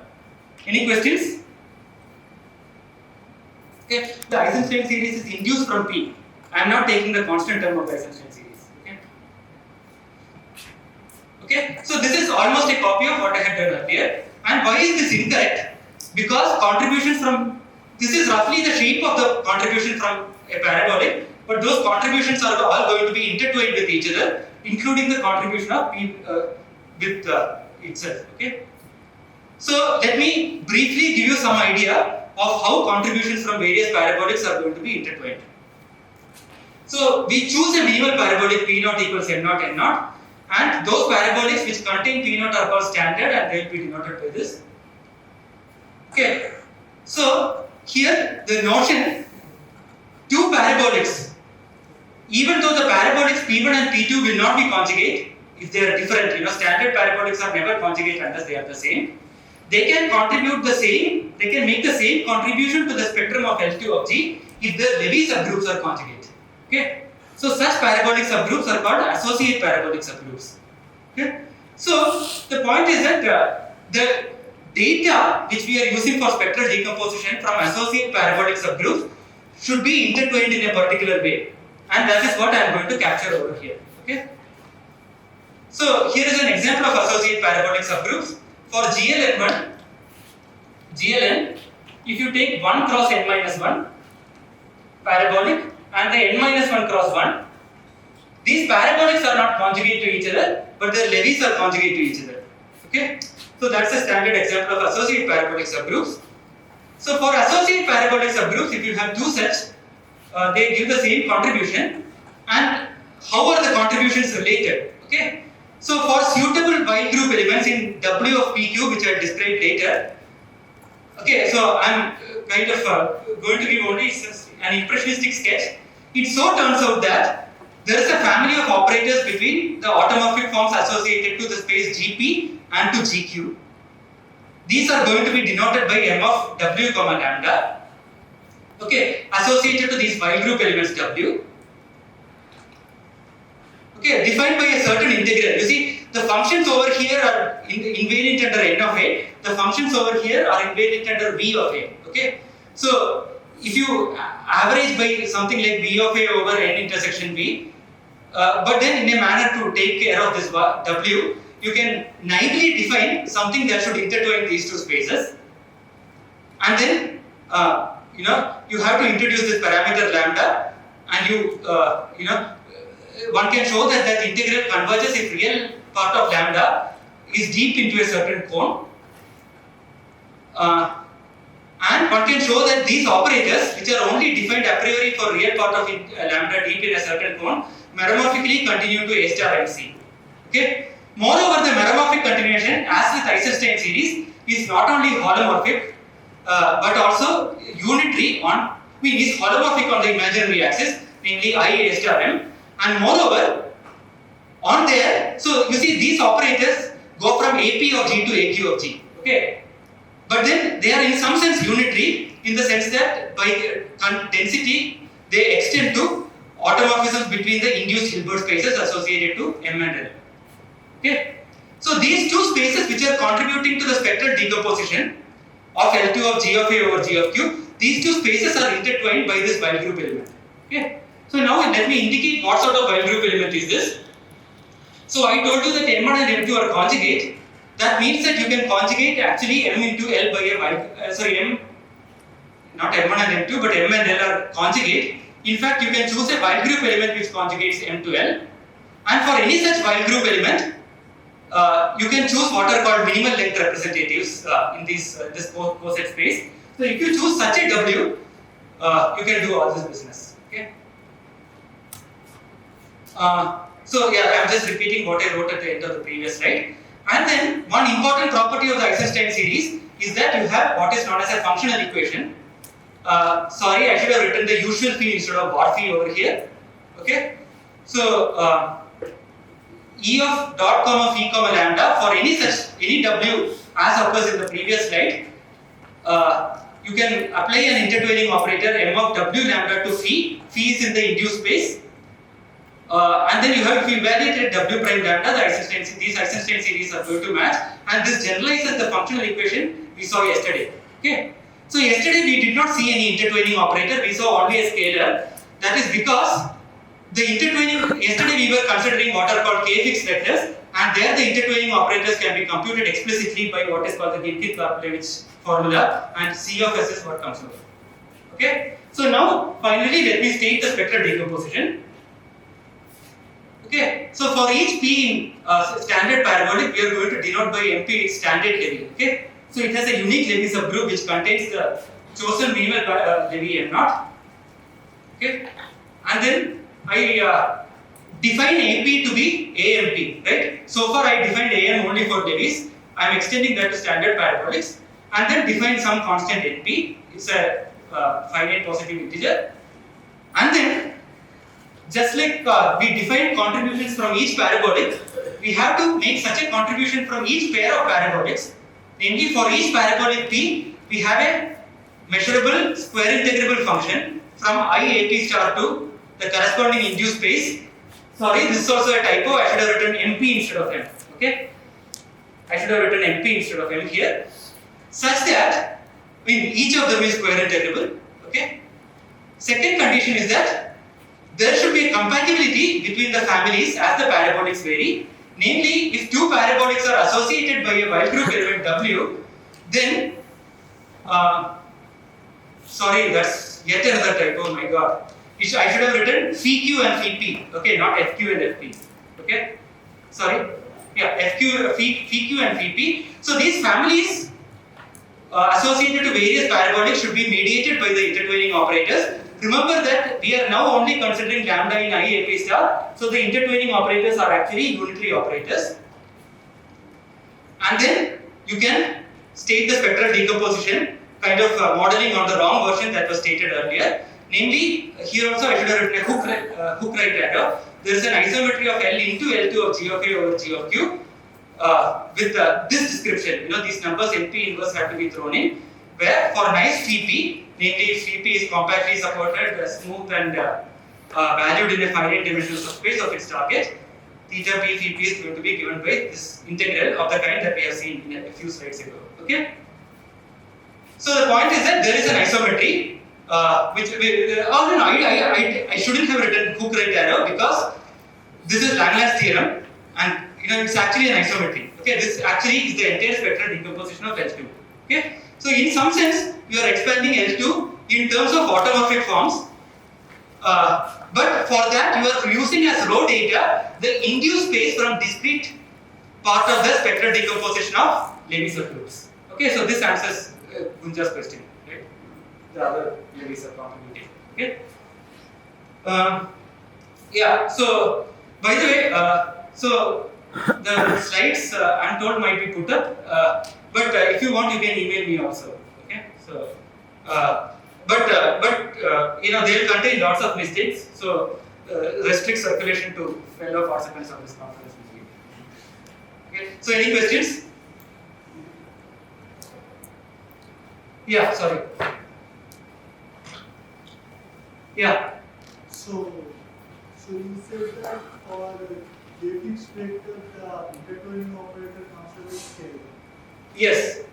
Any questions? Okay. The Eisenstein series is induced from P. I am not taking the constant term of the Eisenstein series. Okay. Okay. So this is almost a copy of what I had done earlier. And why is this incorrect? Because contributions from, this is roughly the shape of the contribution from a parabolic, but those contributions are all going to be intertwined with each other, including the contribution of P with itself. Okay. So let me briefly give you some idea of how contributions from various parabolics are going to be intertwined. So we choose a minimal parabolic P0 equals N0 N0, and those parabolics which contain P0 are called standard, and they will be denoted by this. Okay, so here the notion, two parabolics, even though the parabolics P1 and P2 will not be conjugate, if they are different, standard parabolics are never conjugate unless they are the same, they can contribute the same, they can make the same contribution to the spectrum of L2 of G if the Levy subgroups are conjugate. Okay, so such parabolic subgroups are called associate parabolic subgroups. Okay, so the point is that the data which we are using for spectral decomposition from associate parabolic subgroups should be intertwined in a particular way, and that is what I am going to capture over here. Okay, so here is an example of associate parabolic subgroups for GLN1. GLN, if you take 1 cross n minus 1 parabolic and the n minus 1 cross 1, these parabolics are not conjugate to each other, but their levies are conjugate to each other. Okay, So that's a standard example of associate parabolic subgroups. So for associate parabolic subgroups, if you have two sets, they give the same contribution, and how are the contributions related? Okay. So for suitable Weil group elements in W of PQ, which I'll describe later. Okay, so I'm kind of going to give only an impressionistic sketch. It so turns out that there is a family of operators between the automorphic forms associated to the space GP and to GQ. These are going to be denoted by M of W comma lambda. Okay, associated to these Weil group elements W. Okay, defined by a certain integral. You see, the functions over here are invariant under N of A. The functions over here are invariant under V of A. Okay, so if you average by something like V of A over N intersection V, but then in a manner to take care of this W, you can naively define something that should intertwine these two spaces, and then you have to introduce this parameter lambda, and one can show that that integral converges if real part of lambda is deep into a certain cone, and one can show that these operators, which are only defined a priori for real part of lambda deep in a certain cone, meromorphically continue to A star MC. Okay. Moreover, the meromorphic continuation, as with Eisenstein series, is not only holomorphic but also unitary is holomorphic on the imaginary axis, namely I A star M, and moreover on there. So you see, these operators go from AP of G to AQ of G. Okay, but then they are in some sense unitary in the sense that by density they extend to automorphisms between the induced Hilbert spaces associated to M and L. Okay, so these two spaces which are contributing to the spectral decomposition of L2 of G of A over G of Q, these two spaces are intertwined by this Weil group element. Okay, so now let me indicate what sort of Weil group element is this. So I told you that M1 and M2 are conjugate. That means that you can conjugate actually M into L by a not M1 and M2, but M and L are conjugate. In fact, you can choose a Weil group element which conjugates M to L, and for any such Weil group element, you can choose what are called minimal length representatives in this coset space. So if you choose such a W, you can do all this business. Okay. So yeah, I'm just repeating what I wrote at the end of the previous slide. And then one important property of the Eisenstein series is that you have what is known as a functional equation. Sorry, I should have written the usual phi instead of bar phi over here. Okay. So E of dot comma phi comma lambda for any W as occurs in the previous slide, you can apply an intertwining operator M of W lambda to phi. Phi is in the induced space, and then you have to evaluate W prime lambda. These Eisenstein series are going to match, and this generalizes the functional equation we saw yesterday. Okay. So yesterday we did not see any intertwining operator. We saw only a scalar. That is because the intertwining, yesterday we were considering what are called k-fixed vectors, and there the intertwining operators can be computed explicitly by what is called the Gilkith-Karplevich formula, and C of S is what comes over. Okay, so now finally let me state the spectral decomposition. Okay, so for each P in standard parabolic, we are going to denote by MP its standard Levy. Okay, so it has a unique Levy subgroup which contains the chosen minimal Levy M0. Okay, and then I define AP to be AMP, right? So far I defined AM only for Levy's. I am extending that to standard parabolics, and then define some constant NP. It's a finite positive integer, and then just like we define contributions from each parabolic, we have to make such a contribution from each pair of parabolics. Namely, for each parabolic P, we have a measurable square integrable function from I AP star to the corresponding induced space. Sorry, this is also a typo. I should have written MP instead of M. Okay, I should have written MP instead of M here, such that each of them is square integrable. Okay. Second condition is that there should be a compatibility between the families as the parabolics vary. Namely, if two parabolics are associated by a Weil group element W, then sorry, that's yet another typo. Oh my God. I should have written phi Q and phi P. Okay, not FQ and FP. Okay, sorry. Yeah, FQ, PQ and PP. So these families associated to various parabolics should be mediated by the intertwining operators. Remember that we are now only considering lambda in I AP star. So the intertwining operators are actually unitary operators. And then you can state the spectral decomposition, kind of modeling on the wrong version that was stated earlier. Namely, here also I should have written a hook right arrow. There is an isometry of L into L2 of G of A over G of Q with this description. You know, these numbers NP inverse have to be thrown in. Where for nice Pp, namely if Pp is compactly supported, smooth and valued in a finite dimensional subspace of its target, theta p Pp is going to be given by this integral of the kind that we have seen in a few slides ago. Okay. So the point is that there is an isometry. I shouldn't have written hook right arrow because this is Langland's theorem, and you know it's actually an isometry. Okay, this actually is the entire spectral decomposition of L2. Okay, so in some sense you are expanding L2 in terms of automorphic forms, but for that you are using as raw data the induced space from discrete part of the spectral decomposition of Levy circles. Okay, so this answers Gunja's question. The other ladies are contributing. Okay. Yeah. So, by the way, so the slides I'm told might be put up, but if you want, you can email me also. Okay. So, but you know they will contain lots of mistakes. So restrict circulation to fellow participants of this conference. Okay. So, any questions? Yeah. Sorry. Yeah. So you said that for K-fixed vector, the intertwining operator considers K. Yes,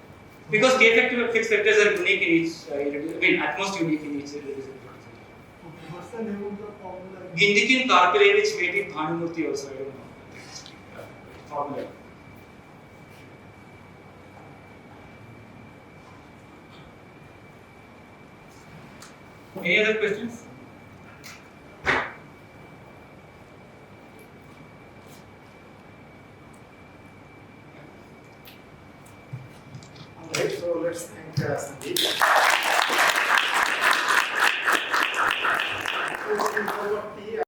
because K-fixed vectors are unique in each, I mean, at most unique in each irreducible. Okay, what's the name of the formula? Gindikin Karpelevich, maybe Bhanumurthy also, I don't know. Formula. Any other questions? Alright, so let's thank Sandeep.